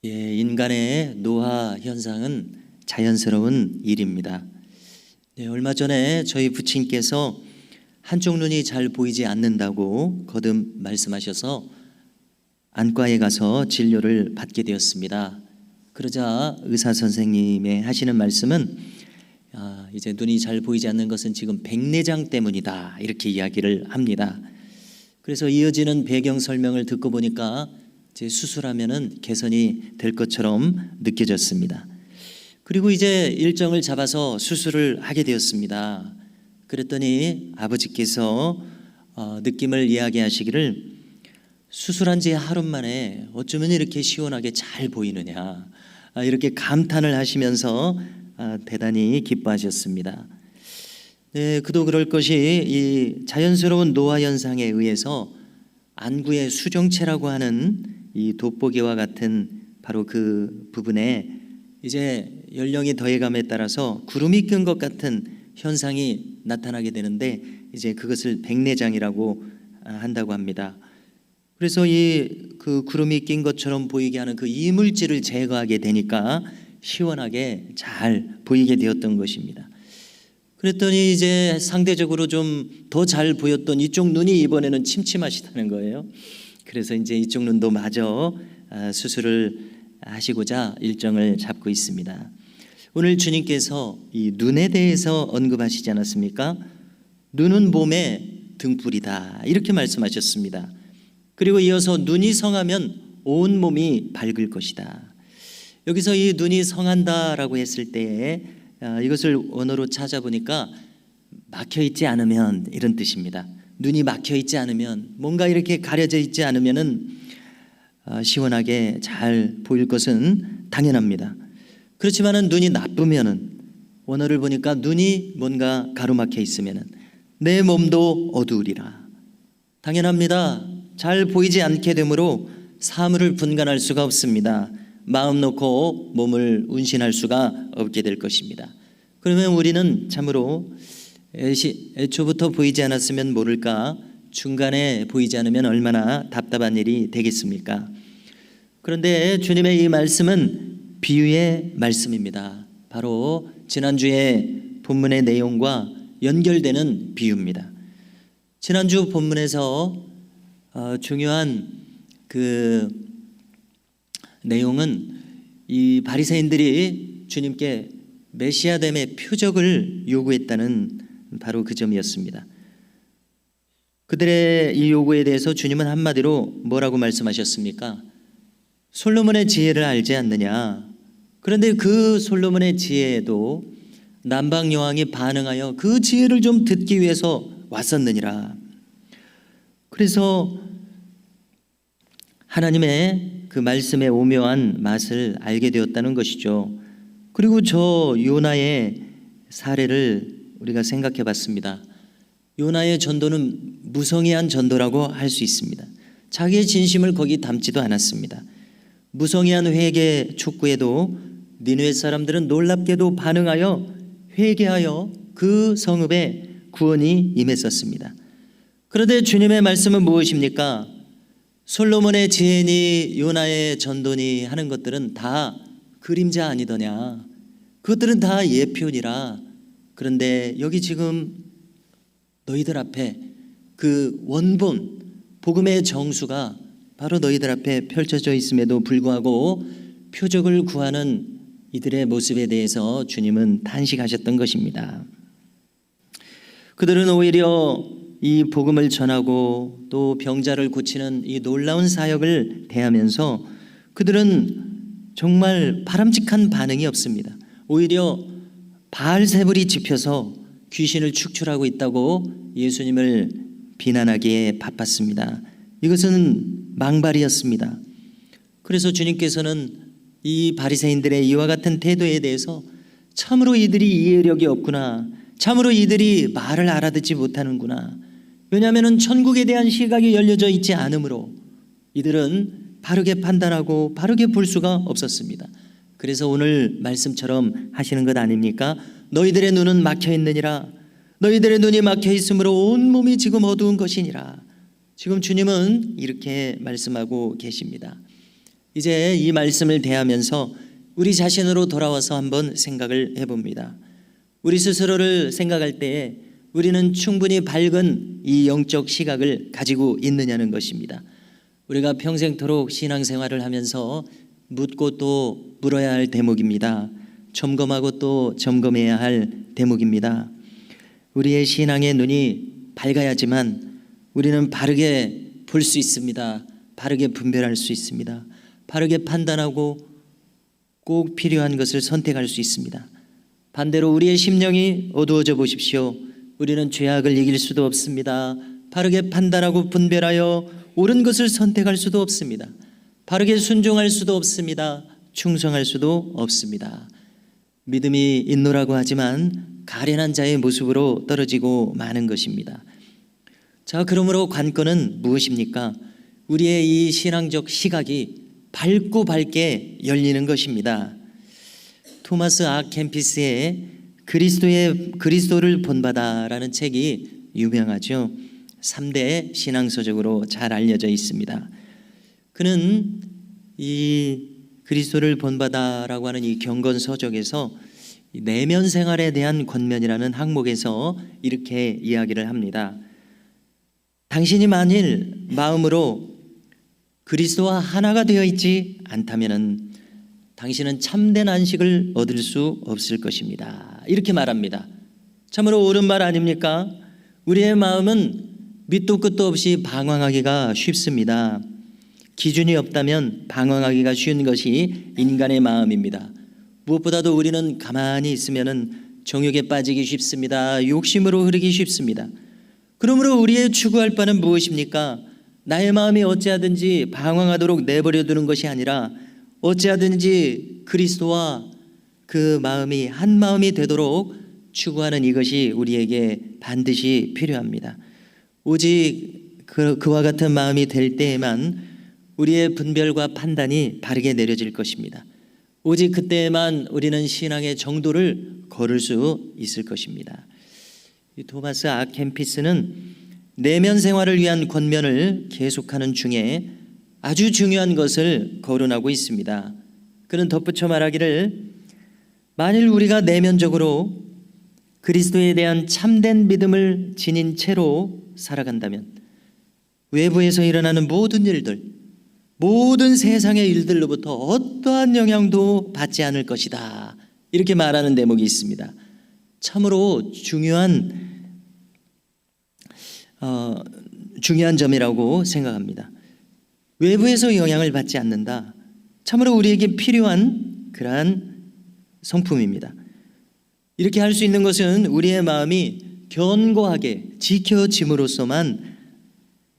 인간의 노화 현상은 자연스러운 일입니다. 얼마 전에 저희 부친께서 한쪽 눈이 잘 보이지 않는다고 거듭 말씀하셔서 안과에 가서 진료를 받게 되었습니다. 그러자 의사 선생님의 하시는 말씀은 이제 눈이 잘 보이지 않는 것은 지금 백내장 때문이다, 이렇게 이야기를 합니다. 그래서 이어지는 배경 설명을 듣고 보니까 수술하면은 개선이 될 것처럼 느껴졌습니다. 그리고 이제 일정을 잡아서 수술을 하게 되었습니다. 그랬더니 아버지께서 느낌을 이야기하시기를 수술한 지 하루 만에 어쩌면 이렇게 시원하게 잘 보이느냐, 이렇게 감탄을 하시면서 대단히 기뻐하셨습니다. 그도 그럴 것이 이 자연스러운 노화 현상에 의해서 안구의 수정체라고 하는 이 돋보기와 같은 바로 그 부분에 이제 연령이 더해감에 따라서 구름이 낀 것 같은 현상이 나타나게 되는데, 이제 그것을 백내장이라고 한다고 합니다. 그래서 이 그 구름이 낀 것처럼 보이게 하는 그 이물질을 제거하게 되니까 시원하게 잘 보이게 되었던 것입니다. 그랬더니 이제 상대적으로 좀 더 잘 보였던 이쪽 눈이 이번에는 침침하시다는 거예요. 그래서 이제 이쪽 눈도 마저 수술을 하시고자 일정을 잡고 있습니다. 오늘 주님께서 이 눈에 대해서 언급하시지 않았습니까? 눈은 몸의 등불이다, 이렇게 말씀하셨습니다. 그리고 이어서 눈이 성하면 온 몸이 밝을 것이다. 여기서 이 눈이 성한다라고 했을 때에 이것을 원어로 찾아보니까 막혀있지 않으면, 이런 뜻입니다. 눈이 막혀있지 않으면, 뭔가 이렇게 가려져 있지 않으면은 시원하게 잘 보일 것은 당연합니다. 그렇지만은 눈이 나쁘면은, 원어를 보니까 눈이 뭔가 가로막혀 있으면은 내 몸도 어두우리라. 당연합니다. 잘 보이지 않게 되므로 사물을 분간할 수가 없습니다. 마음 놓고 몸을 운신할 수가 없게 될 것입니다. 그러면 우리는 참으로 애초부터 보이지 않았으면 모를까, 중간에 보이지 않으면 얼마나 답답한 일이 되겠습니까? 그런데 주님의 이 말씀은 비유의 말씀입니다. 바로 지난주의 본문의 내용과 연결되는 비유입니다. 지난주 본문에서 중요한 그 내용은 이 바리새인들이 주님께 메시아됨의 표적을 요구했다는 바로 그 점이었습니다. 그들의 이 요구에 대해서 주님은 한마디로 뭐라고 말씀하셨습니까? 솔로몬의 지혜를 알지 않느냐? 그런데 그 솔로몬의 지혜에도 남방 여왕이 반응하여 그 지혜를 좀 듣기 위해서 왔었느니라. 그래서 하나님의 그 말씀의 오묘한 맛을 알게 되었다는 것이죠. 그리고 저 요나의 사례를 우리가 생각해 봤습니다. 요나의 전도는 무성의한 전도라고 할 수 있습니다. 자기의 진심을 거기 담지도 않았습니다. 무성의한 회개 촉구에도 니느웨 사람들은 놀랍게도 반응하여 회개하여 그 성읍에 구원이 임했었습니다. 그런데 주님의 말씀은 무엇입니까? 솔로몬의 지혜니 요나의 전도니 하는 것들은 다 그림자 아니더냐, 그것들은 다 예표니라. 그런데 여기 지금 너희들 앞에 그 원본 복음의 정수가 바로 너희들 앞에 펼쳐져 있음에도 불구하고 표적을 구하는 이들의 모습에 대해서 주님은 탄식하셨던 것입니다. 그들은 오히려 이 복음을 전하고 또 병자를 고치는 이 놀라운 사역을 대하면서 그들은 정말 바람직한 반응이 없습니다. 오히려 바알세불이 짚혀서 귀신을 축출하고 있다고 예수님을 비난하기에 바빴습니다. 이것은 망발이었습니다. 그래서 주님께서는 이 바리새인들의 이와 같은 태도에 대해서 참으로 이들이 이해력이 없구나, 참으로 이들이 말을 알아듣지 못하는구나, 왜냐하면 천국에 대한 시각이 열려져 있지 않으므로 이들은 바르게 판단하고 바르게 볼 수가 없었습니다. 그래서 오늘 말씀처럼 하시는 것 아닙니까? 너희들의 눈은 막혀 있느니라. 너희들의 눈이 막혀 있으므로 온 몸이 지금 어두운 것이니라. 지금 주님은 이렇게 말씀하고 계십니다. 이제 이 말씀을 대하면서 우리 자신으로 돌아와서 한번 생각을 해봅니다. 우리 스스로를 생각할 때에 우리는 충분히 밝은 이 영적 시각을 가지고 있느냐는 것입니다. 우리가 평생토록 신앙생활을 하면서 묻고 또 물어야 할 대목입니다. 점검하고 또 점검해야 할 대목입니다. 우리의 신앙의 눈이 밝아야지만 우리는 바르게 볼 수 있습니다. 바르게 분별할 수 있습니다. 바르게 판단하고 꼭 필요한 것을 선택할 수 있습니다. 반대로 우리의 심령이 어두워져 보십시오. 우리는 죄악을 이길 수도 없습니다. 바르게 판단하고 분별하여 옳은 것을 선택할 수도 없습니다. 바르게 순종할 수도 없습니다. 충성할 수도 없습니다. 믿음이 있노라고 하지만 가련한 자의 모습으로 떨어지고 마는 것입니다. 자, 그러므로 관건은 무엇입니까? 우리의 이 신앙적 시각이 밝고 밝게 열리는 것입니다. 토마스 아 캠피스의 그리스도를 본받아라는 책이 유명하죠. 3대 신앙서적으로 잘 알려져 있습니다. 그는 이 그리스도를 본받아라고 하는 이 경건서적에서 내면 생활에 대한 권면이라는 항목에서 이렇게 이야기를 합니다. 당신이 만일 마음으로 그리스도와 하나가 되어 있지 않다면 당신은 참된 안식을 얻을 수 없을 것입니다. 이렇게 말합니다. 참으로 옳은 말 아닙니까? 우리의 마음은 밑도 끝도 없이 방황하기가 쉽습니다. 기준이 없다면 방황하기가 쉬운 것이 인간의 마음입니다. 무엇보다도 우리는 가만히 있으면 정욕에 빠지기 쉽습니다. 욕심으로 흐르기 쉽습니다. 그러므로 우리의 추구할 바는 무엇입니까? 나의 마음이 어찌하든지 방황하도록 내버려 두는 것이 아니라 어찌하든지 그리스도와 그 마음이 한 마음이 되도록 추구하는 이것이 우리에게 반드시 필요합니다. 오직 그와 같은 마음이 될 때에만 우리의 분별과 판단이 바르게 내려질 것입니다. 오직 그때에만 우리는 신앙의 정도를 걸을 수 있을 것입니다. 토마스 아 캠피스는 내면 생활을 위한 권면을 계속하는 중에 아주 중요한 것을 거론하고 있습니다. 그는 덧붙여 말하기를 만일 우리가 내면적으로 그리스도에 대한 참된 믿음을 지닌 채로 살아간다면 외부에서 일어나는 모든 일들, 모든 세상의 일들로부터 어떠한 영향도 받지 않을 것이다. 이렇게 말하는 대목이 있습니다. 참으로 중요한 점이라고 생각합니다. 외부에서 영향을 받지 않는다. 참으로 우리에게 필요한 그러한 성품입니다. 이렇게 할 수 있는 것은 우리의 마음이 견고하게 지켜짐으로써만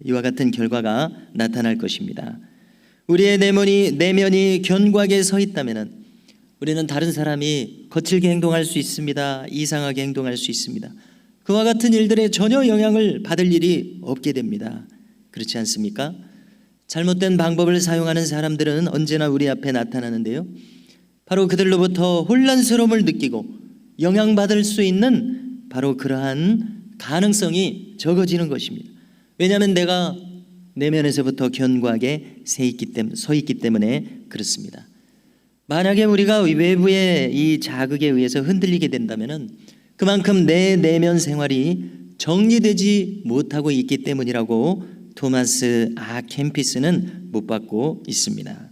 이와 같은 결과가 나타날 것입니다. 우리의 내면이 견고하게 서 있다면 우리는 다른 사람이 거칠게 행동할 수 있습니다. 이상하게 행동할 수 있습니다. 그와 같은 일들에 전혀 영향을 받을 일이 없게 됩니다. 그렇지 않습니까? 잘못된 방법을 사용하는 사람들은 언제나 우리 앞에 나타나는데요. 바로 그들로부터 혼란스러움을 느끼고 영향받을 수 있는 바로 그러한 가능성이 적어지는 것입니다. 왜냐하면 내가 내면에서부터 견고하게 서 있기 때문에 그렇습니다. 만약에 우리가 외부의 이 자극에 의해서 흔들리게 된다면 그만큼 내 내면 생활이 정리되지 못하고 있기 때문이라고 토마스 아 캠피스는 못 받고 있습니다.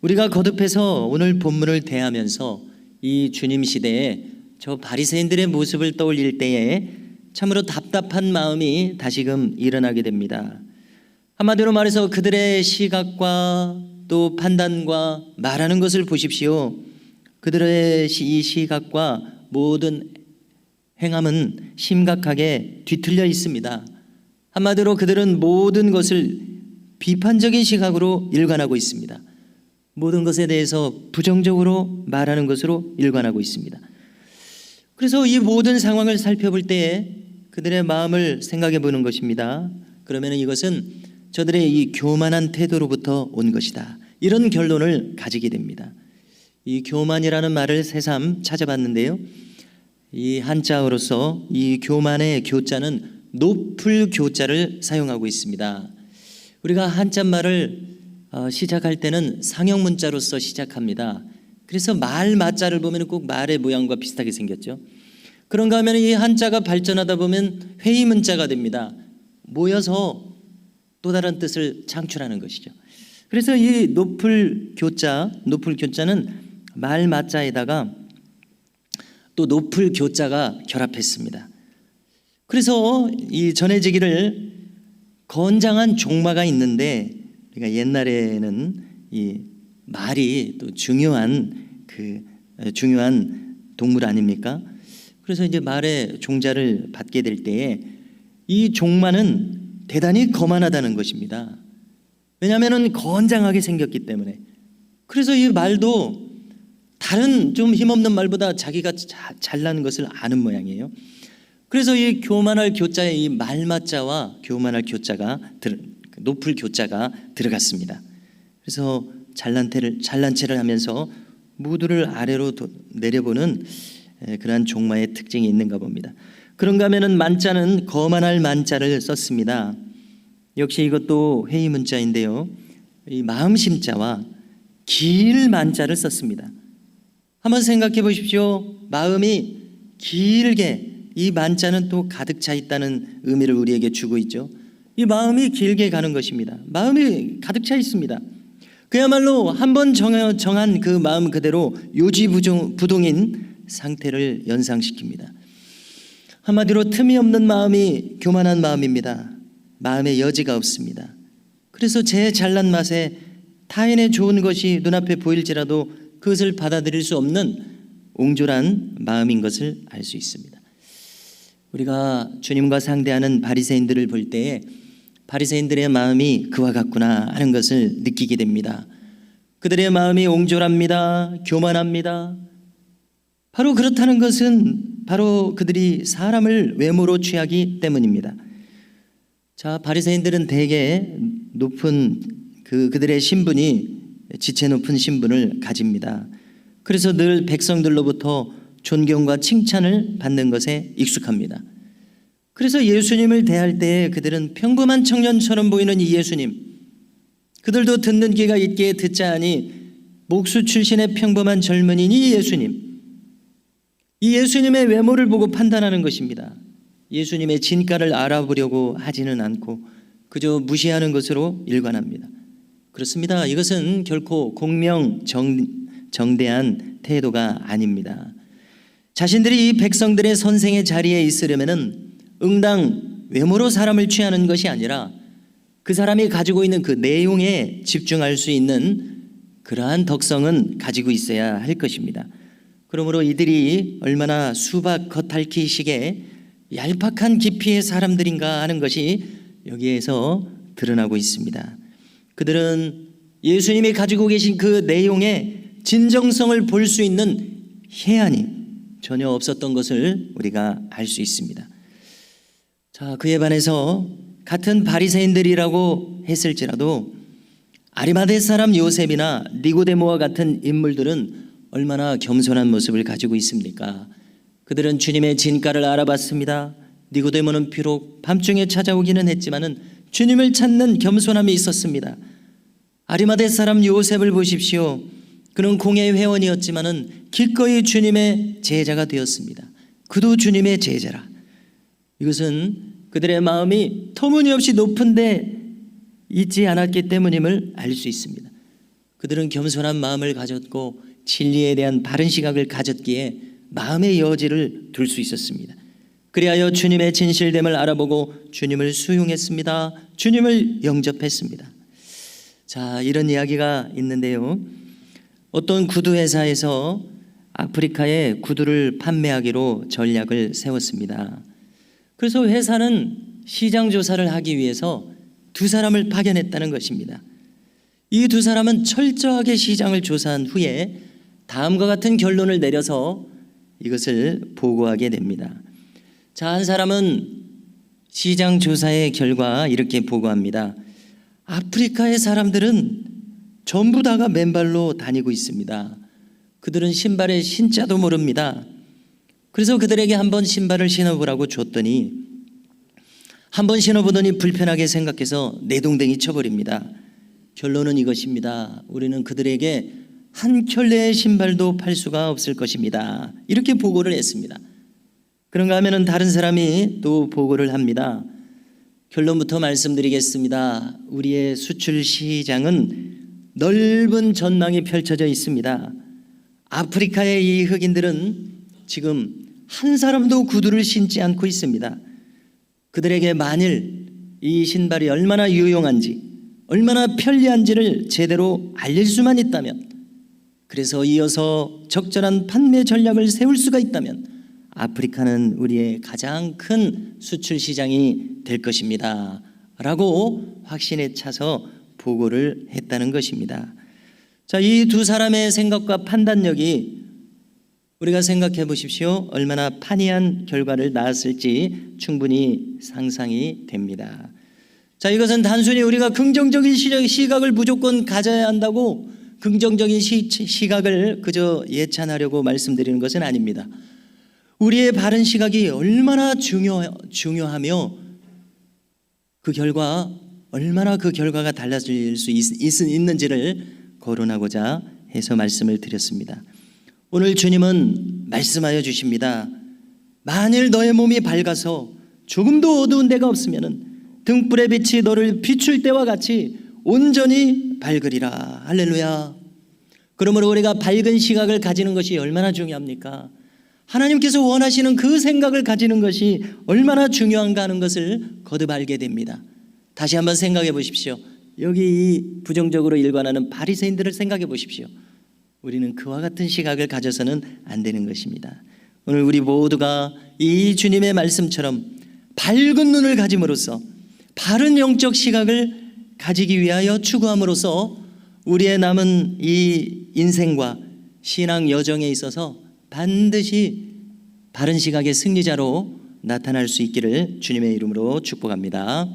우리가 거듭해서 오늘 본문을 대하면서 이 주님 시대에 저 바리새인들의 모습을 떠올릴 때에 참으로 답답한 마음이 다시금 일어나게 됩니다. 한마디로 말해서 그들의 시각과 또 판단과 말하는 것을 보십시오. 그들의 이 시각과 모든 행함은 심각하게 뒤틀려 있습니다. 한마디로 그들은 모든 것을 비판적인 시각으로 일관하고 있습니다. 모든 것에 대해서 부정적으로 말하는 것으로 일관하고 있습니다. 그래서 이 모든 상황을 살펴볼 때에 그들의 마음을 생각해 보는 것입니다. 그러면 이것은 저들의 이 교만한 태도로부터 온 것이다. 이런 결론을 가지게 됩니다. 이 교만이라는 말을 새삼 찾아봤는데요. 이 한자어로서 이 교만의 교자는 높을 교자를 사용하고 있습니다. 우리가 한자말을 시작할 때는 상형 문자로서 시작합니다. 그래서 말 마자를 보면 꼭 말의 모양과 비슷하게 생겼죠. 그런가 하면 이 한자가 발전하다 보면 회의 문자가 됩니다. 모여서 또 다른 뜻을 창출하는 것이죠. 그래서 이 높을 교자는 말 마자에다가 또 높을 교자가 결합했습니다. 그래서 이 전해지기를 건장한 종마가 있는데, 우리가 옛날에는 이 말이 또 중요한 동물 아닙니까? 그래서 이제 말의 종자를 받게 될 때에 이 종마는 대단히 거만하다는 것입니다. 왜냐하면 건장하게 생겼기 때문에. 그래서 이 말도 다른 좀 힘없는 말보다 자기가 잘난 것을 아는 모양이에요. 그래서 이 교만할 교자에 이 말마자와 교만할 교자가 높을 교자가 들어갔습니다. 그래서 잘난 체를 하면서 무드를 아래로 내려보는 그러한 종마의 특징이 있는가 봅니다. 그런가 하면은 만자는 거만할 만자를 썼습니다. 역시 이것도 회의 문자인데요. 이 마음심자와 길 만자를 썼습니다. 한번 생각해 보십시오. 마음이 길게, 이 만자는 또 가득 차 있다는 의미를 우리에게 주고 있죠. 이 마음이 길게 가는 것입니다. 마음이 가득 차 있습니다. 그야말로 한번 정한 그 마음 그대로 요지부동인 상태를 연상시킵니다. 한마디로 틈이 없는 마음이 교만한 마음입니다. 마음의 여지가 없습니다. 그래서 제 잘난 맛에 타인의 좋은 것이 눈앞에 보일지라도 그것을 받아들일 수 없는 옹졸한 마음인 것을 알 수 있습니다. 우리가 주님과 상대하는 바리새인들을 볼 때에 바리새인들의 마음이 그와 같구나 하는 것을 느끼게 됩니다. 그들의 마음이 옹졸합니다. 교만합니다. 바로 그렇다는 것은 바로 그들이 사람을 외모로 취하기 때문입니다. 자, 바리새인들은 대개 높은 그들의 신분이 지체 높은 신분을 가집니다. 그래서 늘 백성들로부터 존경과 칭찬을 받는 것에 익숙합니다. 그래서 예수님을 대할 때 그들은 평범한 청년처럼 보이는 이 예수님, 그들도 듣는 귀가 있기에 듣자 하니 목수 출신의 평범한 젊은인 이 예수님, 이 예수님의 외모를 보고 판단하는 것입니다. 예수님의 진가를 알아보려고 하지는 않고 그저 무시하는 것으로 일관합니다. 그렇습니다. 이것은 결코 공명정대한 태도가 아닙니다. 자신들이 이 백성들의 선생의 자리에 있으려면은 응당 외모로 사람을 취하는 것이 아니라 그 사람이 가지고 있는 그 내용에 집중할 수 있는 그러한 덕성은 가지고 있어야 할 것입니다. 그러므로 이들이 얼마나 수박 겉핥기식의 얄팍한 깊이의 사람들인가 하는 것이 여기에서 드러나고 있습니다. 그들은 예수님이 가지고 계신 그 내용의 진정성을 볼 수 있는 해안이 전혀 없었던 것을 우리가 알 수 있습니다. 자, 그에 반해서 같은 바리새인들이라고 했을지라도 아리마대 사람 요셉이나 니고데모와 같은 인물들은 얼마나 겸손한 모습을 가지고 있습니까? 그들은 주님의 진가를 알아봤습니다. 니고데모는 비록 밤중에 찾아오기는 했지만은 주님을 찾는 겸손함이 있었습니다. 아리마대 사람 요셉을 보십시오. 그는 공회 회원이었지만은 기꺼이 주님의 제자가 되었습니다. 그도 주님의 제자라. 이것은 그들의 마음이 터무니없이 높은데 있지 않았기 때문임을 알 수 있습니다. 그들은 겸손한 마음을 가졌고 진리에 대한 바른 시각을 가졌기에 마음의 여지를 둘 수 있었습니다. 그리하여 주님의 진실됨을 알아보고 주님을 수용했습니다. 주님을 영접했습니다. 자, 이런 이야기가 있는데요. 어떤 구두 회사에서 아프리카에 구두를 판매하기로 전략을 세웠습니다. 그래서 회사는 시장 조사를 하기 위해서 두 사람을 파견했다는 것입니다. 이 두 사람은 철저하게 시장을 조사한 후에 다음과 같은 결론을 내려서 이것을 보고하게 됩니다. 자, 한 사람은 시장 조사의 결과 이렇게 보고합니다. 아프리카의 사람들은 전부 다가 맨발로 다니고 있습니다. 그들은 신발의 신자도 모릅니다. 그래서 그들에게 한번 신발을 신어보라고 줬더니 한번 신어보더니 불편하게 생각해서 내동댕이 쳐버립니다. 결론은 이것입니다. 우리는 그들에게 한 켤레의 신발도 팔 수가 없을 것입니다. 이렇게 보고를 했습니다. 그런가 하면은 다른 사람이 또 보고를 합니다. 결론부터 말씀드리겠습니다. 우리의 수출 시장은 넓은 전망이 펼쳐져 있습니다. 아프리카의 이 흑인들은 지금 한 사람도 구두를 신지 않고 있습니다. 그들에게 만일 이 신발이 얼마나 유용한지, 얼마나 편리한지를 제대로 알릴 수만 있다면, 그래서 이어서 적절한 판매 전략을 세울 수가 있다면 아프리카는 우리의 가장 큰 수출 시장이 될 것입니다 라고 확신에 차서 보고를 했다는 것입니다. 자, 이 두 사람의 생각과 판단력이 우리가 생각해 보십시오. 얼마나 판이한 결과를 낳았을지 충분히 상상이 됩니다. 자, 이것은 단순히 우리가 긍정적인 시각을 무조건 가져야 한다고 긍정적인 시각을 그저 예찬하려고 말씀드리는 것은 아닙니다. 우리의 바른 시각이 얼마나 중요하며 얼마나 그 결과가 달라질 수 있는지를 거론하고자 해서 말씀을 드렸습니다. 오늘 주님은 말씀하여 주십니다. 만일 너의 몸이 밝아서 조금도 어두운 데가 없으면 등불의 빛이 너를 비출 때와 같이 온전히 밝으리라. 할렐루야. 그러므로 우리가 밝은 시각을 가지는 것이 얼마나 중요합니까? 하나님께서 원하시는 그 생각을 가지는 것이 얼마나 중요한가 하는 것을 거듭 알게 됩니다. 다시 한번 생각해 보십시오. 여기 이 부정적으로 일관하는 바리새인들을 생각해 보십시오. 우리는 그와 같은 시각을 가져서는 안 되는 것입니다. 오늘 우리 모두가 이 주님의 말씀처럼 밝은 눈을 가짐으로써 바른 영적 시각을 가지기 위하여 추구함으로써 우리의 남은 이 인생과 신앙 여정에 있어서 반드시 바른 시각의 승리자로 나타날 수 있기를 주님의 이름으로 축복합니다.